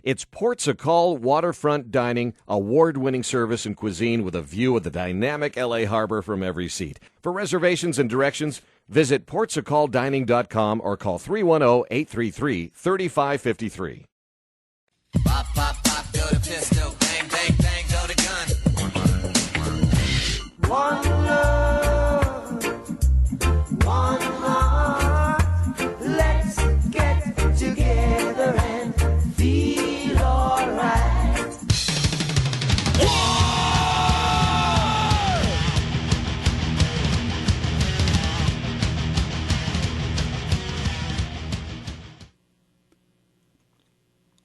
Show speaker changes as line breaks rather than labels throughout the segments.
It's Ports a Call waterfront dining, award-winning service and cuisine with a view of the dynamic L.A. harbor from every seat. For reservations and directions, visit portsacalldining.com or call 310-833-3553.
Pop, pop, pop, go to pistol. Bang, bang, bang, go to gun. One love, one heart. Let's get together and feel alright.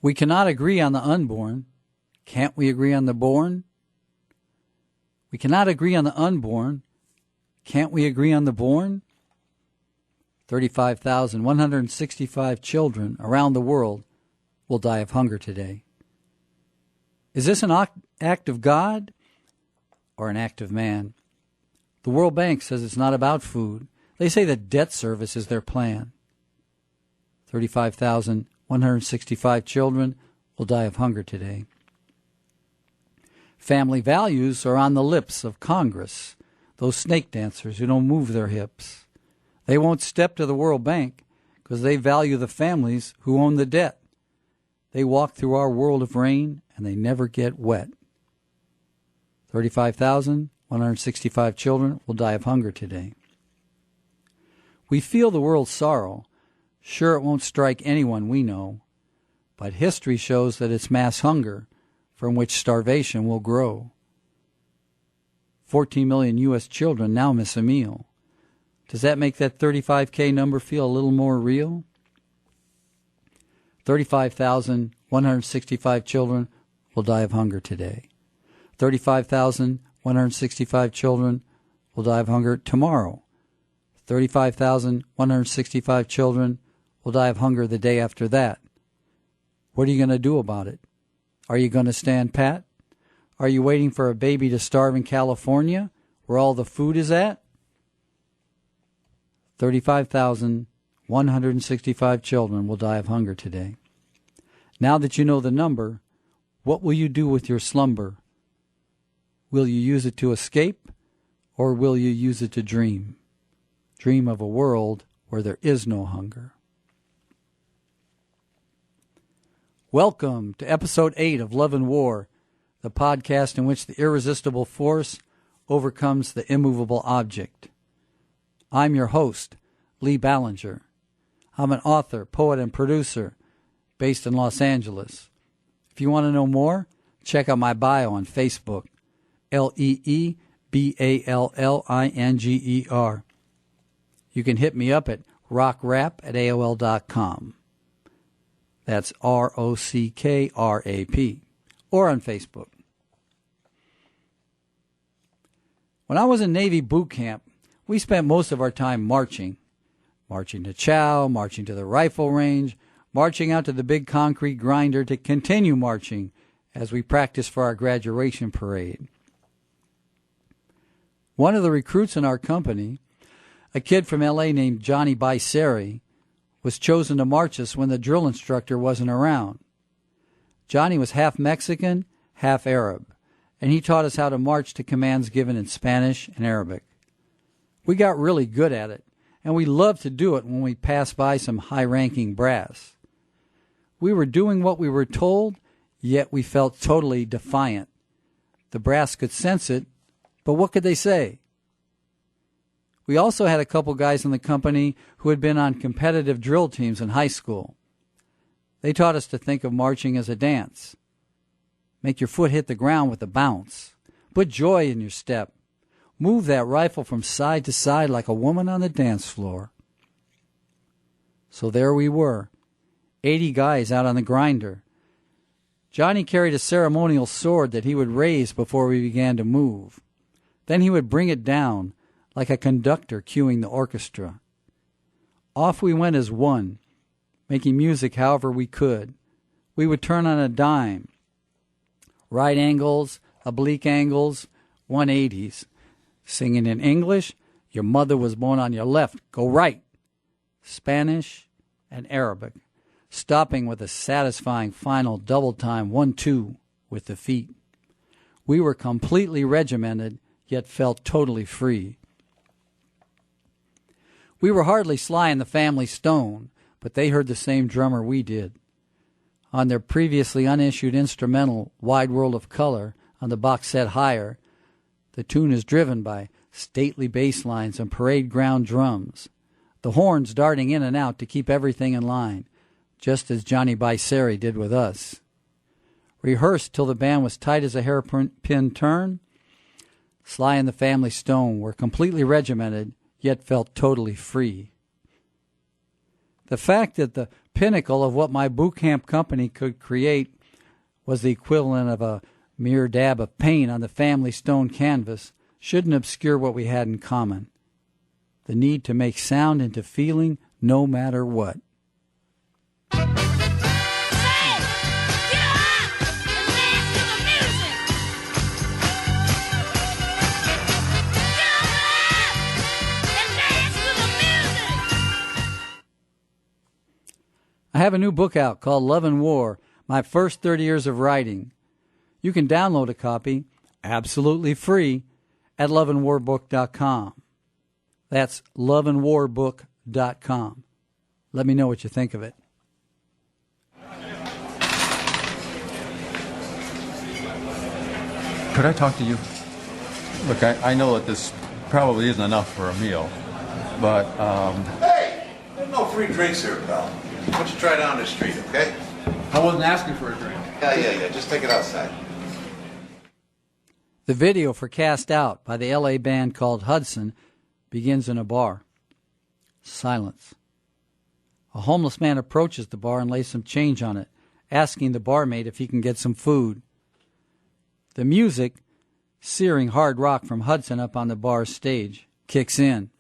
We cannot agree on the unborn. Can't we agree on the born? We cannot agree on the unborn. Can't we agree on the born? 35,165 children around the world will die of hunger today. Is this an act of God or an act of man? The World Bank says it's not about food. They say that debt service is their plan. 35,165 children will die of hunger today. Family values are on the lips of Congress, those snake dancers who don't move their hips. They won't step to the World Bank because they value the families who own the debt. They walk through our world of rain and they never get wet. 35,165 children will die of hunger today. We feel the world's sorrow. Sure, it won't strike anyone we know, but history shows that it's mass hunger from which starvation will grow. 14 million U.S. children now miss a meal. Does that make that 35K number feel a little more real? 35,165 children will die of hunger today. 35,165 children will die of hunger tomorrow. 35,165 children will die of hunger the day after that. What are you going to do about it? Are you going to stand pat? Are you waiting for a baby to starve in California, where all the food is at? 35,165 children will die of hunger today. Now that you know the number, what will you do with your slumber? Will you use it to escape, or will you use it to dream? Dream of a world where there is no hunger. Welcome to Episode 8 of Love and War, the podcast in which the irresistible force overcomes the immovable object. I'm your host, Lee Ballinger. I'm an author, poet, and producer based in Los Angeles. If you want to know more, check out my bio on Facebook, LeeBallinger. You can hit me up at rockrap@AOL.com. That's ROCKRAP, or on Facebook. When I was in Navy boot camp, we spent most of our time marching. Marching to chow, marching to the rifle range, marching out to the big concrete grinder to continue marching as we practiced for our graduation parade. One of the recruits in our company, a kid from L.A. named Johnny Biceri, was chosen to march us when the drill instructor wasn't around. Johnny was half Mexican, half Arab, and he taught us how to march to commands given in Spanish and Arabic. We got really good at it, and we loved to do it when we passed by some high-ranking brass. We were doing what we were told, yet we felt totally defiant. The brass could sense it, but what could they say? We also had a couple guys in the company who had been on competitive drill teams in high school. They taught us to think of marching as a dance. Make your foot hit the ground with a bounce. Put joy in your step. Move that rifle from side to side like a woman on the dance floor. So there we were, 80 guys out on the grinder. Johnny carried a ceremonial sword that he would raise before we began to move. Then he would bring it down, like a conductor cueing the orchestra. Off we went as one, making music however we could. We would turn on a dime. Right angles, oblique angles, 180s. Singing in English, your mother was born on your left, go right. Spanish and Arabic. stopping with a satisfying final double-time 1-2 with the feet. We were completely regimented, yet felt totally free. We were hardly Sly and the Family Stone, but they heard the same drummer we did. On their previously unissued instrumental Wide World of Color on the box set Higher, the tune is driven by stately bass lines and parade ground drums, the horns darting in and out to keep everything in line, just as Johnny Biceri did with us. Rehearsed till the band was tight as a hairpin turn, Sly and the Family Stone were completely regimented, yet felt totally free. The fact that the pinnacle of what my boot camp company could create was the equivalent of a mere dab of paint on the Family Stone canvas shouldn't obscure what we had in common: the need to make sound into feeling no matter what. I have a new book out called Love and War, My First 30 Years of Writing. You can download a copy, absolutely free, at loveandwarbook.com. That's loveandwarbook.com. Let me know what you think of it.
Could I talk to you? Look, I know that this probably isn't enough for a meal, but,
Hey! There's no free drinks here, pal. Why don't you try down the street, okay?
I wasn't asking for a drink.
Yeah. Just take it outside.
The video for Cast Out by the L.A. band called Hudson begins in a bar. Silence. A homeless man approaches the bar and lays some change on it, asking the barmaid if he can get some food. The music, searing hard rock from Hudson up on the bar's stage, kicks in.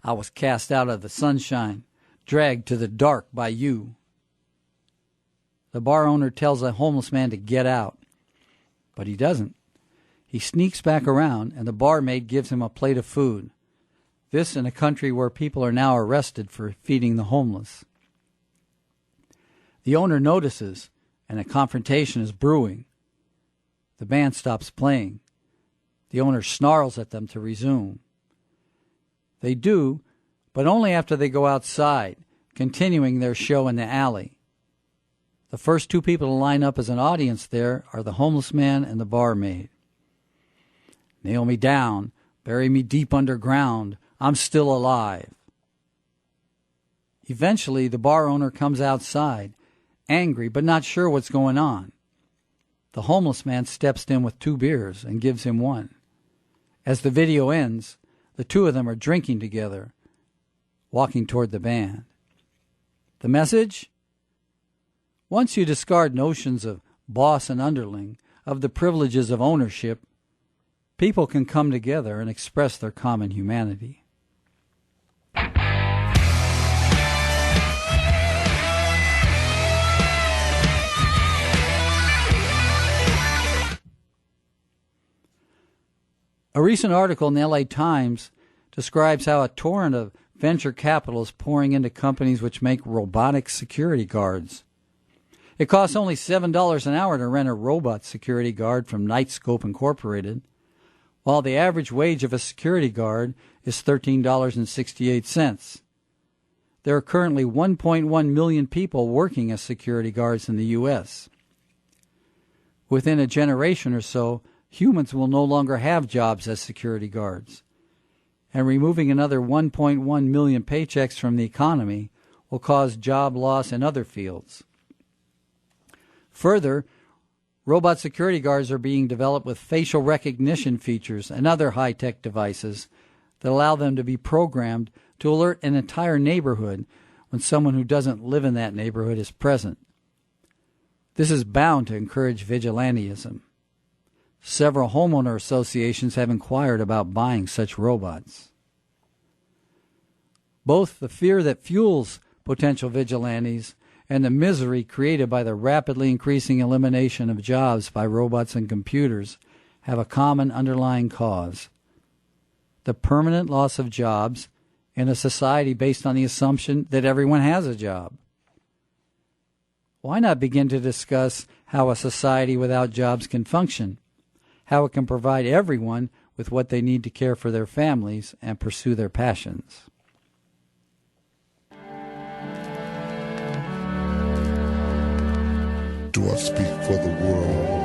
I was cast out of the sunshine, dragged to the dark by you. The bar owner tells the homeless man to get out, but he doesn't. He sneaks back around, and the barmaid gives him a plate of food. This in a country where people are now arrested for feeding the homeless. The owner notices, and a confrontation is brewing. The band stops playing. The owner snarls at them to resume. They do, but only after they go outside, continuing their show in the alley. The first two people to line up as an audience there are the homeless man and the barmaid. Nail me down, bury me deep underground, I'm still alive. Eventually, the bar owner comes outside, angry but not sure what's going on. The homeless man steps in with 2 beers and gives him one. As the video ends, the two of them are drinking together, walking toward the band. The message? Once you discard notions of boss and underling, of the privileges of ownership, people can come together and express their common humanity. A recent article in the LA Times describes how a torrent of venture capital is pouring into companies which make robotic security guards. It costs only $7 an hour to rent a robot security guard from Nightscope Incorporated, while the average wage of a security guard is $13.68. There are currently 1.1 million people working as security guards in the U.S. Within a generation or so, humans will no longer have jobs as security guards, and removing another 1.1 million paychecks from the economy will cause job loss in other fields. Further, robot security guards are being developed with facial recognition features and other high-tech devices that allow them to be programmed to alert an entire neighborhood when someone who doesn't live in that neighborhood is present. This is bound to encourage vigilantism. Several homeowner associations have inquired about buying such robots. Both the fear that fuels potential vigilantes and the misery created by the rapidly increasing elimination of jobs by robots and computers have a common underlying cause: the permanent loss of jobs in a society based on the assumption that everyone has a job. why not begin to discuss how a society without jobs can function, how it can provide everyone with what they need to care for their families and pursue their passions?
Do I speak for the world?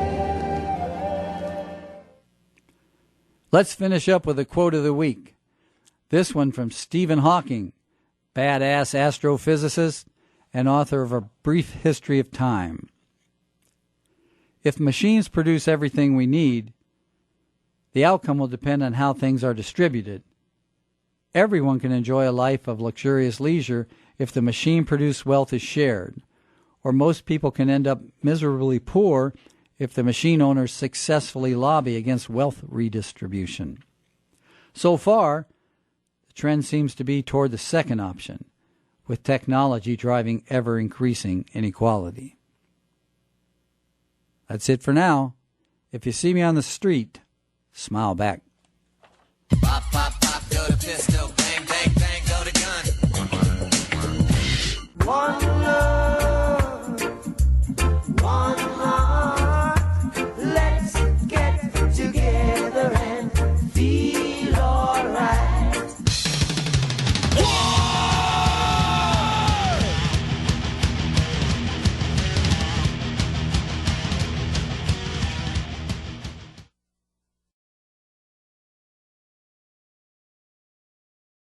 Let's finish up with a quote of the week. This one from Stephen Hawking, badass astrophysicist and author of A Brief History of Time. If machines produce everything we need, the outcome will depend on how things are distributed. Everyone can enjoy a life of luxurious leisure if the machine-produced wealth is shared, or most people can end up miserably poor if the machine owners successfully lobby against wealth redistribution. So far, the trend seems to be toward the second option, with technology driving ever-increasing inequality. That's it for now. If you see me on the street, smile back.
Pop, pop, pop, go to pistol.